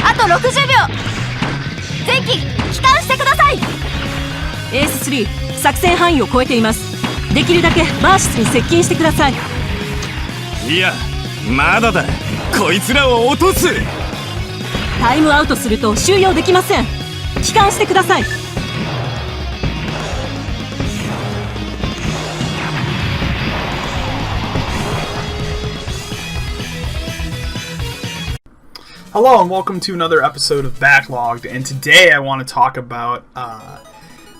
あと60秒。前期帰還してください。エース3、作戦範囲を超えています。できるだけバーシスに接近してください。いや、まだだ。こいつらを落とす。タイムアウトすると収容できません。帰還してください。Hello and welcome to another episode of Backlogged, and today I want to talk about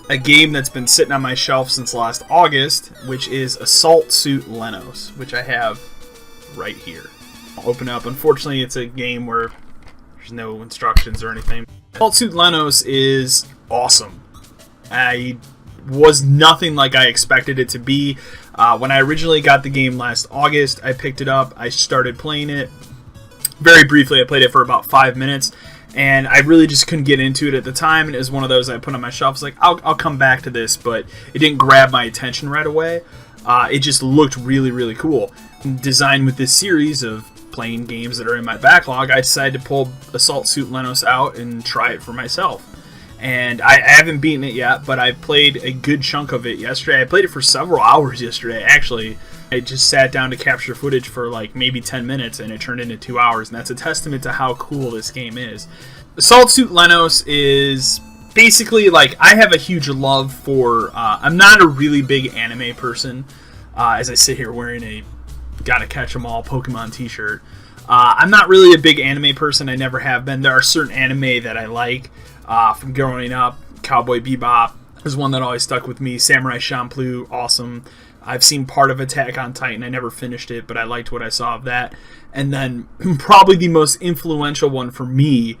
a game that's been sitting on my shelf since last August, which is Suit Leynos, which I have right here. I'll open up. Unfortunately, it's a game where there's no instructions or anything. Suit Leynos is awesome. I was nothing like I expected it to be. When I originally got the game last August, I picked it up, I started playing it. Very briefly, I played it for about 5 minutes, and I really just couldn't get into it at the time, and it was one of those I put on my shelf. I was like, I'll come back to this, but it didn't grab my attention right away. It just looked really, really cool. Designed with this series of playing games that are in my backlog, I decided to pull Suit Leynos out and try it for myself. And I haven't beaten it yet, but I played a good chunk of it yesterday. I played it for several hours yesterday, actually. I just sat down to capture footage for like maybe 10 minutes, and it turned into 2 hours, and that's a testament to how cool this game is. Suit Leynos is basically like, I have a huge love for, I'm not a really big anime person, as I sit here wearing a Gotta Catch 'Em All Pokemon t-shirt. I'm not really a big anime person, I never have been. There are certain anime that I like from growing up. Cowboy Bebop is one that always stuck with me. Samurai Champloo, awesome. I've seen part of Attack on Titan. I never finished it, but I liked what I saw of that. And then probably the most influential one for me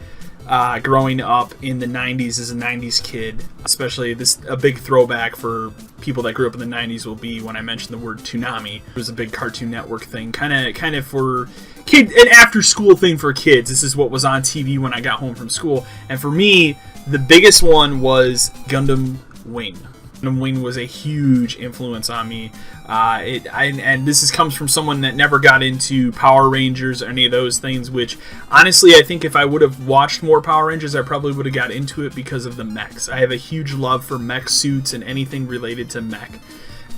growing up in the 90s as a 90s kid, especially a big throwback for people that grew up in the 90s will be when I mentioned the word Toonami. It was a big Cartoon Network thing, kind of for kid, an after-school thing for kids. This is what was on TV when I got home from school. And for me, the biggest one was Gundam Wing. Gundam Wing was a huge influence on me. And this comes from someone that never got into Power Rangers or any of those things, which, honestly, I think if I would have watched more Power Rangers, I probably would have got into it because of the mechs. I have a huge love for mech suits and anything related to mech.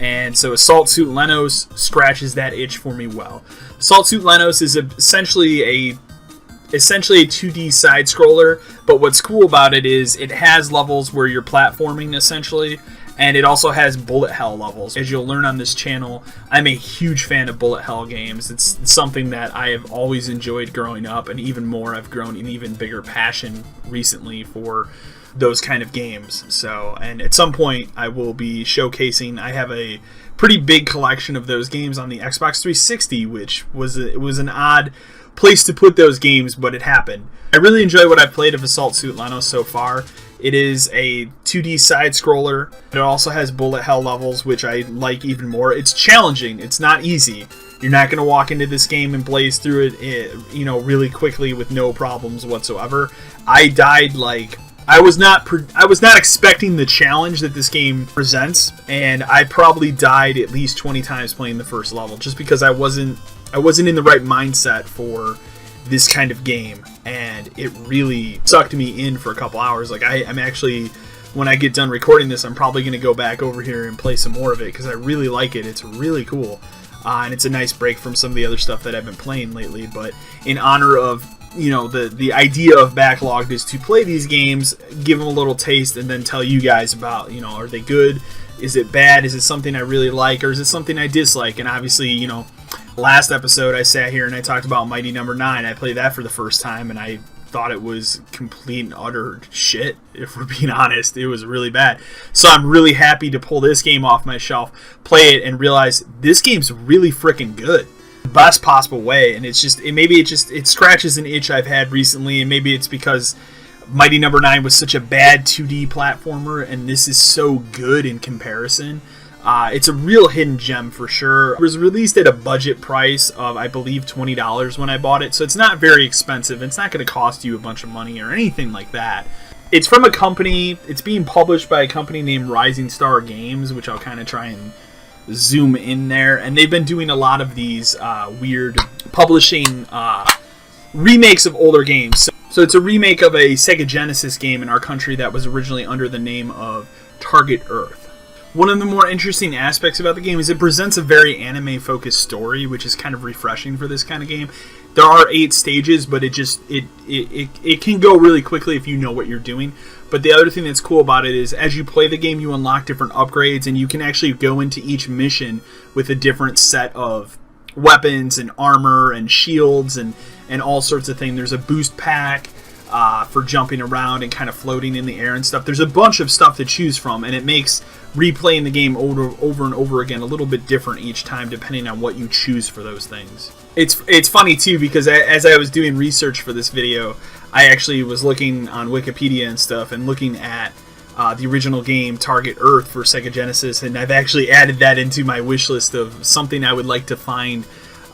And so Suit Leynos scratches that itch for me well. Suit Leynos is essentially a 2D side-scroller, but what's cool about it is it has levels where you're platforming, essentially, and it also has bullet hell levels. As you'll learn on this channel, I'm a huge fan of bullet hell games. It's something that I have always enjoyed growing up, and even more, I've grown an even bigger passion recently for those kind of games. So, and at some point, I will be showcasing, I have a pretty big collection of those games on the Xbox 360, which was an odd place to put those games, but it happened. I really enjoy what I've played of Suit Leynos so far. It is a 2D side-scroller. It also has bullet hell levels, which I like even more. It's challenging. It's not easy. You're not going to walk into this game and blaze through it, really quickly with no problems whatsoever. I died I was not expecting the challenge that this game presents, and I probably died at least 20 times playing the first level, just because I wasn't in the right mindset for this kind of game, and it really sucked me in for a couple hours. Like, I'm actually, when I get done recording this, I'm probably going to go back over here and play some more of it, because I really like it. It's really cool, and it's a nice break from some of the other stuff that I've been playing lately. But in honor of, the idea of Backlogged is to play these games, give them a little taste, and then tell you guys about, are they good? Is it bad? Is it something I really like, or is it something I dislike? And obviously, last episode I sat here and I talked about Mighty Number 9. I played that for the first time, and I thought it was complete and utter shit, if we're being honest. It was really bad. So I'm really happy to pull this game off my shelf, play it, and realize this game's really freaking good. The best possible way, and it scratches an itch I've had recently, and maybe it's because Mighty Number 9 was such a bad 2D platformer, and this is so good in comparison. It's a real hidden gem for sure. It was released at a budget price of, I believe, $20 when I bought it, so it's not very expensive. It's not going to cost you a bunch of money or anything like that. It's from a company, it's being published by a company named Rising Star Games, which I'll kind of try and zoom in there, and they've been doing a lot of these weird publishing remakes of older games. So it's a remake of a Sega Genesis game in our country that was originally under the name of Target Earth. One of the more interesting aspects about the game is it presents a very anime-focused story, which is kind of refreshing for this kind of game. There are 8 stages, but it can go really quickly if you know what you're doing. But the other thing that's cool about it is as you play the game, you unlock different upgrades, and you can actually go into each mission with a different set of weapons and armor and shields and all sorts of things. There's a boost pack for jumping around and kind of floating in the air and stuff. There's a bunch of stuff to choose from, and it makes replaying the game over and over again a little bit different each time depending on what you choose for those things. It's funny too, because as I was doing research for this video, I actually was looking on Wikipedia and stuff and looking at the original game Target Earth for Sega Genesis, and I've actually added that into my wish list of something I would like to find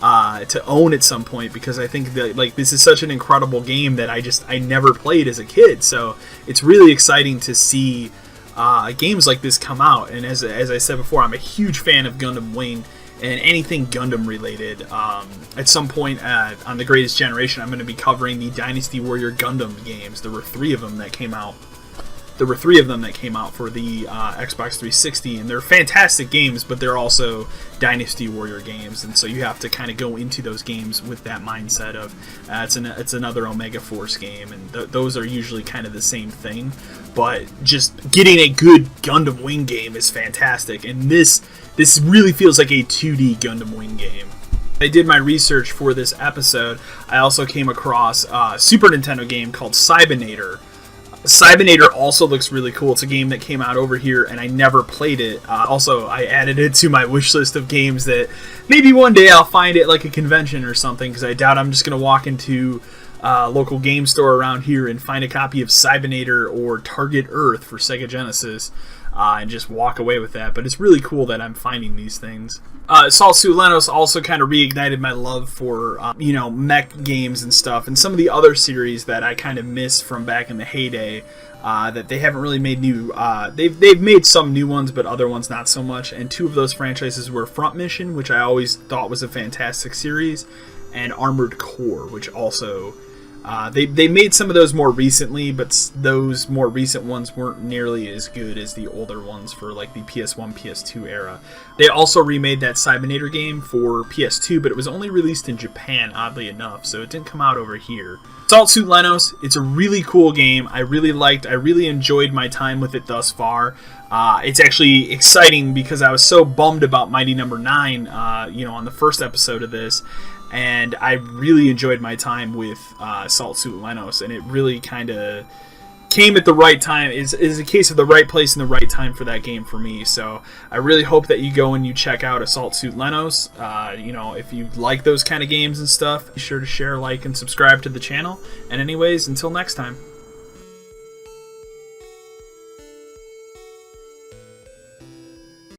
to own at some point, because I think that this is such an incredible game that I never played as a kid. So it's really exciting to see games like this come out. And as I said before, I'm a huge fan of Gundam Wing and anything Gundam related. At some point on The Greatest Generation, I'm going to be covering the Dynasty Warrior Gundam games. There were 3 of them that came out. For the Xbox 360, and they're fantastic games, but they're also Dynasty Warrior games, and so you have to kind of go into those games with that mindset of it's another Omega Force game, and those are usually kind of the same thing. But just getting a good Gundam Wing game is fantastic, and this really feels like a 2D Gundam Wing game. I did my research for this episode. I also came across a Super Nintendo game called Cybernator. Cybernator also looks really cool. It's a game that came out over here, and I never played it. Also, I added it to my wish list of games that maybe one day I'll find at like a convention or something, because I doubt I'm just going to walk into a local game store around here and find a copy of Cybernator or Target Earth for Sega Genesis and just walk away with that. But it's really cool that I'm finding these things. Suit Leynos also kind of reignited my love for mech games and stuff, and some of the other series that I kind of missed from back in the heyday that they haven't really made new. They've made some new ones, but other ones not so much. And 2 of those franchises were Front Mission, which I always thought was a fantastic series, and Armored Core, which also they made some of those more recently, but those more recent ones weren't nearly as good as the older ones for like the PS1, PS2 era. They also remade that Cybernator game for PS2, but it was only released in Japan, oddly enough, so it didn't come out over here. Suit Leynos, it's a really cool game. I really enjoyed my time with it thus far. It's actually exciting because I was so bummed about Mighty Number 9, on the first episode of this. And I really enjoyed my time with Suit Leynos, and it really kind of came at the right time. Is a case of the right place and the right time for that game for me. So I really hope that you go and you check out Suit Leynos. If you like those kind of games and stuff, be sure to share, like, and subscribe to the channel. And anyways, until next time.